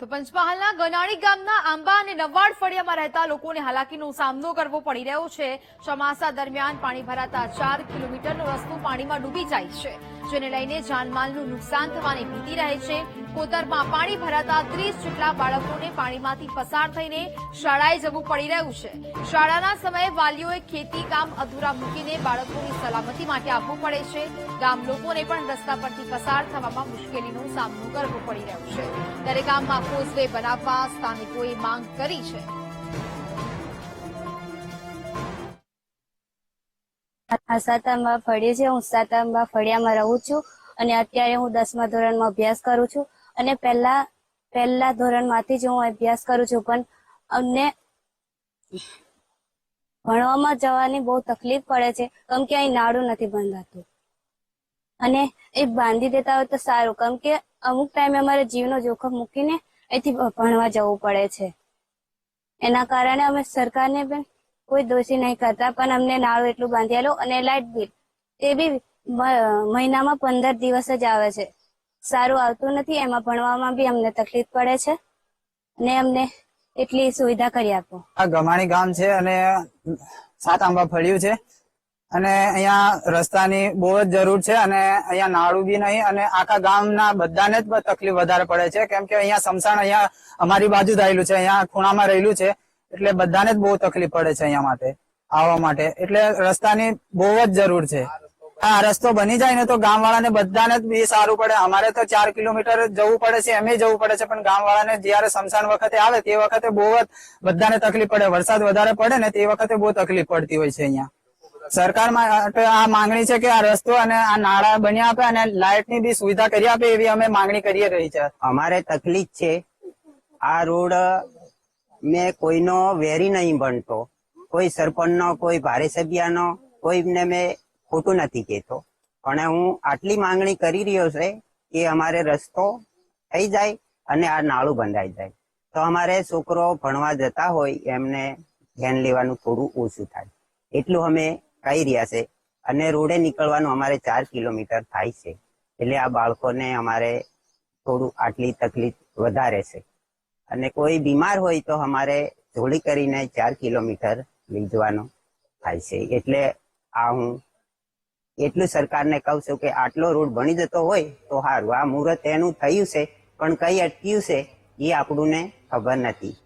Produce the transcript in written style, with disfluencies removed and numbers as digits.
તો પંચમહાલના ગનાણી ગામના આંબા અને નવાડ ફળિયામાં રહેતા લોકોને હાલાકીનો સામનો કરવો પડી રહ્યો છે। ચોમાસા દરમિયાન પાણી ભરાતા 4 કિલોમીટરનો રસ્તો પાણીમાં ડૂબી જાય છે, જેને લઈને જાનમાલનું નુકસાન થવાની ભીતિ રહે છે। કોતરમાં પાણી ભરાતા 30 જેટલા બાળકોને પાણીમાંથી પસાર થઈને શાળાએ જવું પડી રહ્યું છે। શાળાના સમયે વાલીઓએ ખેતી કામ અધૂરા મૂકીને બાળકોની સલામતી માટે આવવું પડે છે। ગામ લોકોને પણ રસ્તા પરથી પસાર થવામાં મુશ્કેલીનો સામનો કરવો પડી રહ્યો છે, ત્યારે ગામમાં કોઝવે બનાવવા સ્થાનિકોએ માંગ કરી છે। આ સાતમમાં ફળિયું છે। હું સાતમમાં ફળિયામાં રહું છું અને અત્યારે હું 10મા ધોરણમાં અભ્યાસ કરું છું અને પહેલા ધોરણમાંથી જ હું અભ્યાસ કરું છું, પણ અમને ભણવામાં જવાની બહુ તકલીફ પડે છે, કેમ કે અહીં નાળું નથી બંધાતું અને એ બાંધી દેતા હોય તો સારું, કેમ કે અમુક ટાઈમે અમારે જીવનો જોખમ મૂકીને અહીંથી ભણવા જવું પડે છે। એના કારણે અમે સરકારને પણ કોઈ દોષી નહીં કરતા, પણ અમને નાળું એટલું બાંધેલું અને લાઇટ બિલ તે બી મહિનામાં 15 દિવસ જ આવે છે, સારું આવતું નથી। એમાં ભણવામાં બી અમને તકલીફ પડે છે અને અમને એટલી સુવિધા કરી આપો। આ ગમાણી ગામ છે અને 7 આંબા ફળિયું છે અને અહીંયા રસ્તાની બહુ જ જરૂર છે અને અહીંયા નાળું બી નહીં અને આખા ગામના બધાને જ તકલીફ વધારે પડે છે, કેમ કે અહીંયા સમસાણ અહીંયા અમારી બાજુ જ આવેલું છે, અહીંયા ખૂણામાં રહેલું છે, એટલે બધાને જ બહુ તકલીફ પડે છે અહીંયા માટે આવવા માટે, એટલે રસ્તાની બહુ જ જરૂર છે। આ રસ્તો બની જાય ને તો ગામ વાળાને બધાને જ બી સારું પડે। અમારે તો 4 કિલોમીટર જવું પડે છે, એમ જવું પડે છે, પણ ગામ વાળાને જયારે સમસાણ વખતે આવે તે વખતે બહુ જ બધાને તકલીફ પડે। વરસાદ વધારે પડે ને તે વખતે બહુ તકલીફ પડતી હોય છે। અહીંયા સરકાર માટે આ માંગણી છે કે આ રસ્તો અને આ નાળા બની આપે અને લાઇટ ની બી સુવિધા કરી આપે, એવી અમે માંગણી કરી રહી છે। અમારે તકલીફ છે, આ રોડ મેં કોઈનો વેરી નહીં બનતો, કોઈ સરપંચનો, કોઈ ધારાસભ્યનો, કોઈને મેં ખોટું નથી કહેતો, પણ હું આટલી માંગણી કરી રહ્યો છે કે અમારે રસ્તો થઈ જાય અને આ નાળું બંધાઈ જાય તો અમારે છોકરો ભણવા જતા હોય એમને ધ્યાન લેવાનું થોડું ઓછું થાય, એટલું અમે કહી રહ્યા છે। અને રોડે નીકળવાનું અમારે 4 કિલોમીટર થાય છે, એટલે આ બાળકોને અમારે થોડું આટલી તકલીફ વધારે છે અને કોઈ બીમાર હોય તો અમારે જોડી કરીને 4 કિલોમીટર લઈ જવાનું થાય છે। એટલે આ હું એટલું સરકારને કહું છું કે આટલો રોડ બની જતો હોય તો સારું। આ મુહૂર્ત એનું થયું છે, પણ કઈ અટક્યું છે એ આપણને ખબર નથી।